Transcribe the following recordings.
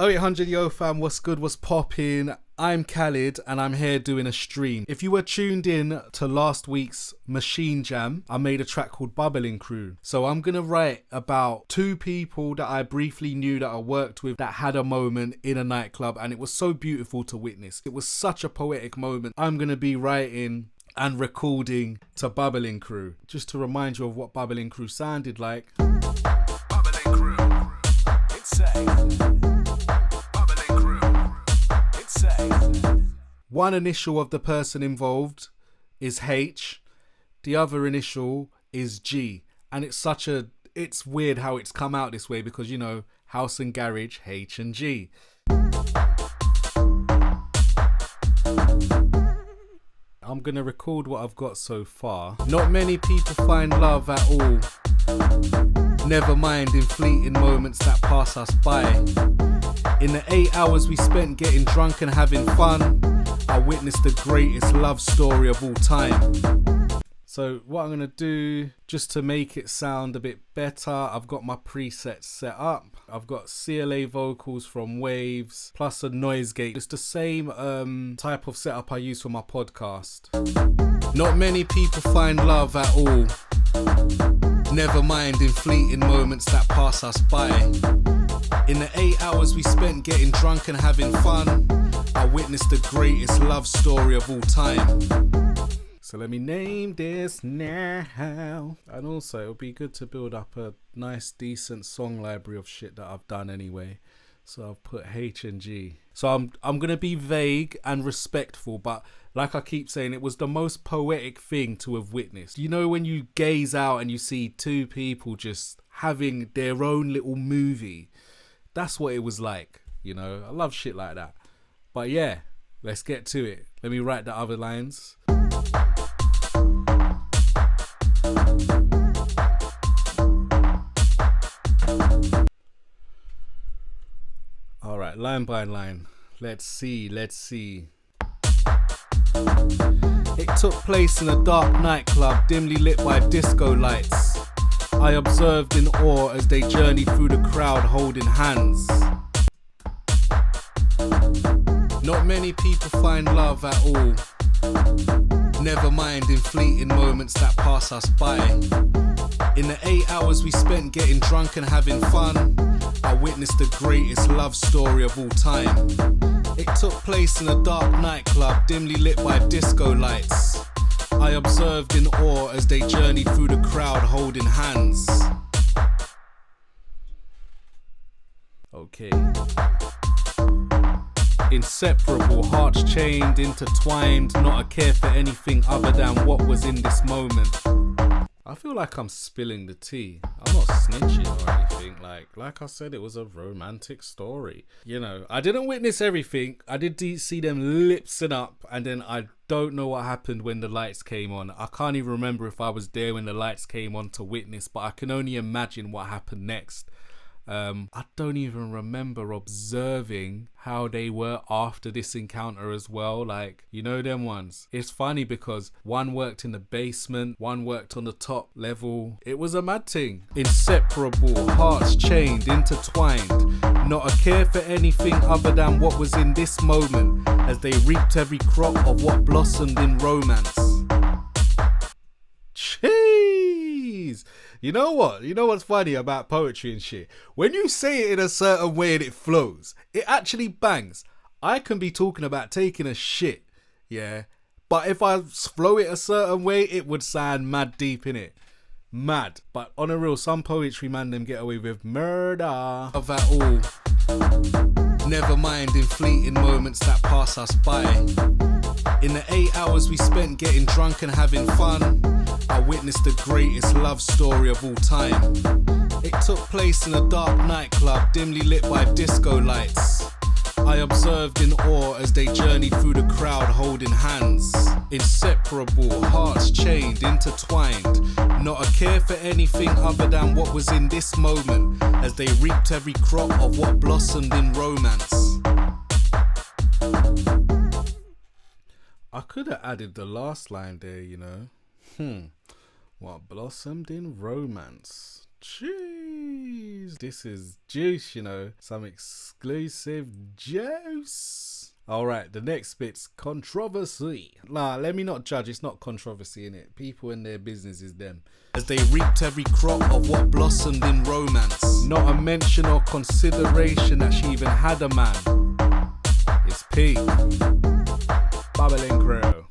0800 Yo fam, what's good, what's poppin'? I'm Khalid and I'm here doing a stream. If you were tuned in to last week's Maschine Jam, I made a track called Bubblin Crew. So I'm gonna write about two people that I briefly knew that I worked with that had a moment in a nightclub, and it was so beautiful to witness. It was such a poetic moment. I'm gonna be writing and recording to Bubblin Crew, just to remind you of what Bubblin Crew sounded like. Bubblin Crew, it's safe. One initial of the person involved is H, the other initial is G, and it's weird how it's come out this way because, you know, house and garage, H and G. I'm gonna record what I've got so far. Not many people find love at all, never mind in fleeting moments that pass us by. In the 8 hours we spent getting drunk and having fun, I witnessed the greatest love story of all time. So what I'm going to do, just to make it sound a bit better, I've got my presets set up. I've got CLA vocals from Waves, plus a noise gate. It's the same type of setup I use for my podcast. Not many people find love at all, never mind in fleeting moments that pass us by. In the 8 hours we spent getting drunk and having fun, I witnessed the greatest love story of all time. So let me name this now. And also it'll be good to build up a nice decent song library of shit that I've done anyway. So I've put H and G. So I'm gonna be vague and respectful, but like I keep saying, it was the most poetic thing to have witnessed. You know, when you gaze out and you see two people just having their own little movie, that's what it was like, you know. I love shit like that. But yeah, let's get to it. Let me write the other lines. Alright, line by line. Let's see. It took place in a dark nightclub, dimly lit by disco lights. I observed in awe as they journeyed through the crowd holding hands. Not many people find love at all, never mind in fleeting moments that pass us by. In the 8 hours we spent getting drunk and having fun, I witnessed the greatest love story of all time. It took place in a dark nightclub, dimly lit by disco lights. I observed in awe as they journeyed through the crowd holding hands. Okay. Inseparable, hearts chained, intertwined, not a care for anything other than what was in this moment. I feel like I'm spilling the tea. I'm not snitching or anything. Like I said, it was a romantic story. You know, I didn't witness everything. I did see them lipsing up, and then I don't know what happened when the lights came on. I can't even remember if I was there when the lights came on to witness, but I can only imagine what happened next. I don't even remember observing how they were after this encounter as well. Like, you know them ones. It's funny because one worked in the basement, one worked on the top level. It was a mad thing. Inseparable, hearts chained, intertwined, not a care for anything other than what was in this moment as they reaped every crop of what blossomed in romance. Jeez. You know what? You know what's funny about poetry and shit? When you say it in a certain way and it flows, it actually bangs. I can be talking about taking a shit, yeah? But if I flow it a certain way, it would sound mad deep in it. Mad. But on a real, some poetry man them get away with murder of that all. Never mind in fleeting moments that pass us by. In the 8 hours we spent getting drunk and having fun, I witnessed the greatest love story of all time. It took place in a dark nightclub, dimly lit by disco lights. I observed in awe as they journeyed through the crowd holding hands. Inseparable, hearts chained, intertwined, not a care for anything other than what was in this moment as they reaped every crop of what blossomed in romance. I could have added the last line there, you know. What blossomed in romance. Jeez, this is juice, you know, some exclusive juice. Alright, the next bit's controversy. Nah, let me not judge, it's not controversy in it. People and their business is them. As they reaped every crop of what blossomed in romance. Not a mention or consideration that she even had a man. It's P. Bubblin Crew.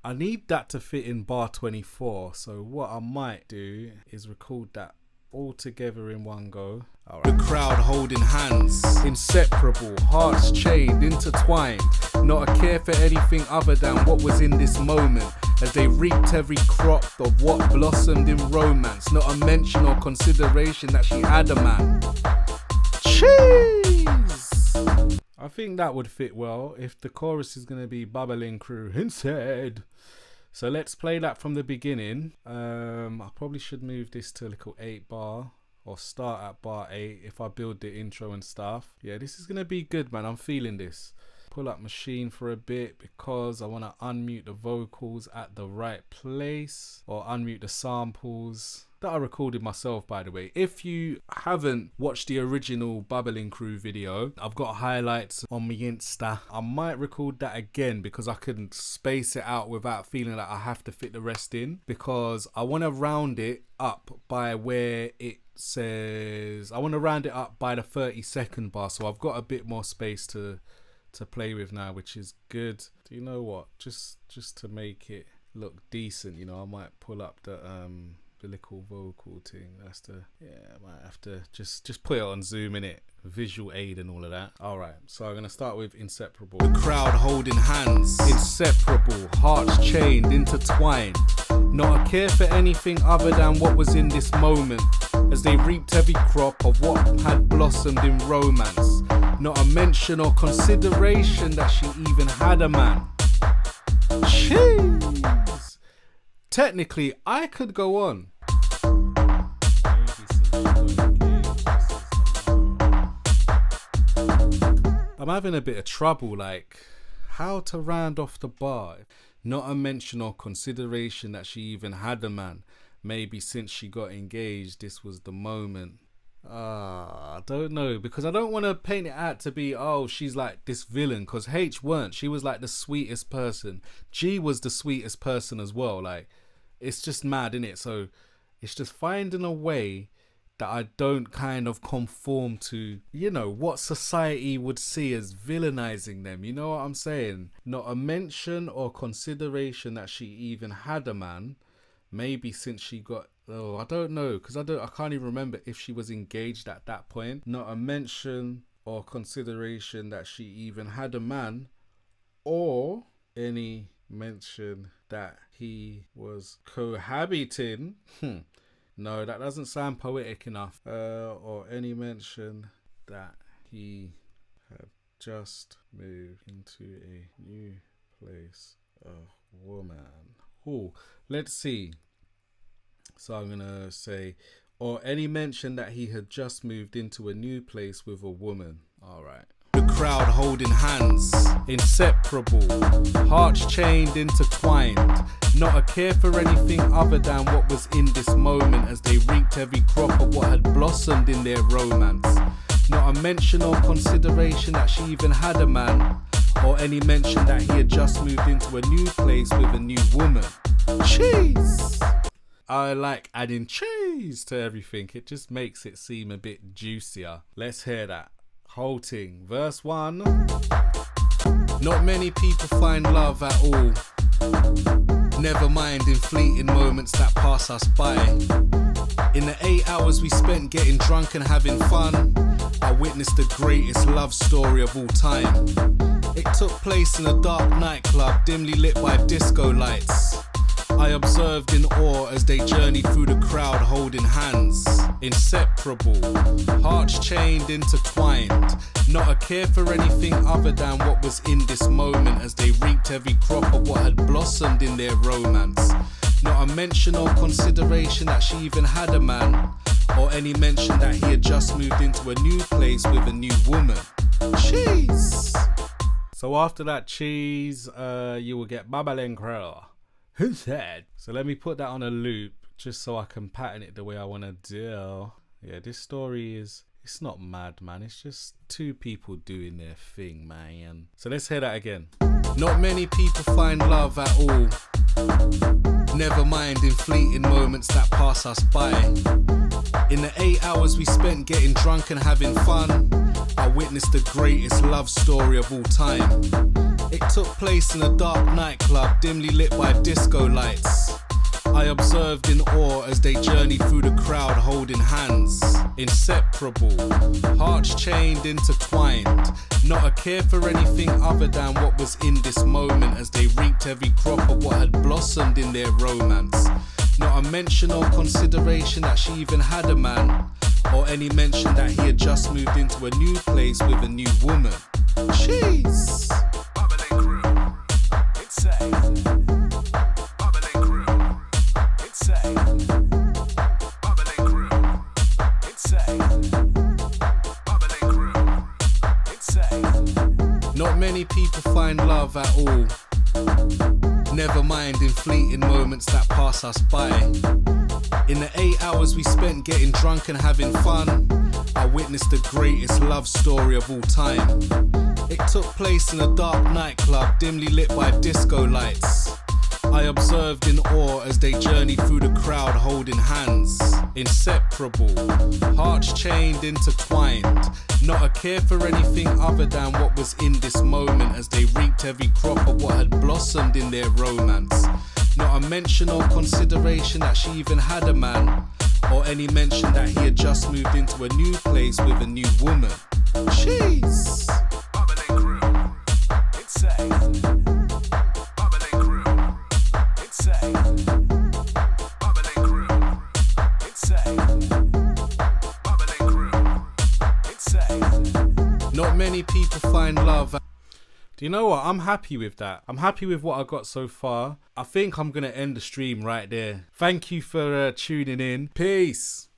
I need that to fit in bar 24, so what I might do is record that all together in one go. All right. The crowd holding hands, inseparable, hearts chained, intertwined, not a care for anything other than what was in this moment, as they reaped every crop of what blossomed in romance, not a mention or consideration that she had a man. Cheese! I think that would fit well if the chorus is going to be Bubblin Crew inside. So let's play that from the beginning. I probably should move this to a little 8 bar or start at bar 8 if I build the intro and stuff. Yeah, this is going to be good, man. I'm feeling this. Pull up Maschine for a bit because I want to unmute the vocals at the right place, or unmute the samples that I recorded myself, by the way. If you haven't watched the original Bubblin Crew video, I've got highlights on my Insta. I might record that again because I couldn't space it out without feeling like I have to fit the rest in, because I want to round it up by where it says, I want to round it up by the 30-second bar, so I've got a bit more space to play with now, which is good. Do you know what, just to make it look decent, you know, I might pull up the little vocal thing. That's the, yeah, I might have to just put it on Zoom, in it, visual aid and all of that. All right, so I'm gonna start with inseparable. The crowd holding hands, inseparable, hearts chained, intertwined, not a care for anything other than what was in this moment, as they reaped every crop of what had blossomed in romance, not a mention or consideration that she even had a man. Jeez. Technically, I could go on. I'm having a bit of trouble, like, how to round off the bar. Not a mention or consideration that she even had a man. Maybe since she got engaged, this was the moment. I don't know, because I don't want to paint it out to be, oh, she's like this villain, because H weren't. She was like the sweetest person. G was the sweetest person as well. Like, it's just mad, innit? So it's just finding a way that I don't kind of conform to, you know, what society would see as villainizing them. You know what I'm saying? Not a mention or consideration that she even had a man. Maybe since she got, oh, I don't know, because I can't even remember if she was engaged at that point. Not a mention or consideration that she even had a man, or any mention that he was cohabiting. No, that doesn't sound poetic enough. Or any mention that he had just moved into a new place of woman. Oh, let's see. So I'm gonna say, or any mention that he had just moved into a new place with a woman. All right. The crowd holding hands, inseparable, hearts chained, intertwined, not a care for anything other than what was in this moment, as they reaped every crop of what had blossomed in their romance. Not a mention or consideration that she even had a man, or any mention that he had just moved into a new place with a new woman. Cheese! I like adding cheese to everything. It just makes it seem a bit juicier. Let's hear that. Whole thing. Verse 1. Not many people find love at all. Never mind in fleeting moments that pass us by. In the 8 hours we spent getting drunk and having fun, I witnessed the greatest love story of all time. It took place in a dark nightclub, dimly lit by disco lights. I observed in awe as they journeyed through the crowd holding hands, inseparable, hearts chained, intertwined, not a care for anything other than what was in this moment, as they reaped every crop of what had blossomed in their romance. Not a mention or consideration that she even had a man, or any mention that he had just moved into a new place with a new woman. Cheese! So after that cheese, you will get Bubblin Crew. Who said? So let me put that on a loop just so I can pattern it the way I want to do. Yeah, this story is, it's not mad, man. It's just two people doing their thing, man. So let's hear that again. Not many people find love at all. Never mind in fleeting moments that pass us by. In the 8 hours we spent getting drunk and having fun, I witnessed the greatest love story of all time. It took place in a dark nightclub, dimly lit by disco lights. I observed in awe as they journeyed through the crowd holding hands. Inseparable, hearts chained, intertwined. Not a care for anything other than what was in this moment as they reaped every crop of what had blossomed in their romance. Not a mention or consideration that she even had a man, or any mention that he had just moved into a new place with a new woman. Jeez! Bubblin Crew, insane. Bubblin Crew, insane. Bubblin Crew, insane. Bubblin Crew, insane. Not many people find love at all. Never mind in fleeting moments that pass us by. In the 8 hours we spent getting drunk and having fun, I witnessed the greatest love story of all time. It took place in a dark nightclub, dimly lit by disco lights. I observed in awe as they journeyed through the crowd holding hands. Inseparable, hearts chained, intertwined. Not a care for anything other than what was in this moment as they reaped every crop of what had blossomed in their romance. Not a mention or consideration that she even had a man, or any mention that he had just moved into a new place with a new woman. Jeez! Bubblin Crew, insane. Bubblin Crew, insane. Bubblin Crew, insane. Bubblin Crew, insane. Not many people find love. Do you know what? I'm happy with that. I'm happy with what I got so far. I think I'm going to end the stream right there. Thank you for tuning in. Peace.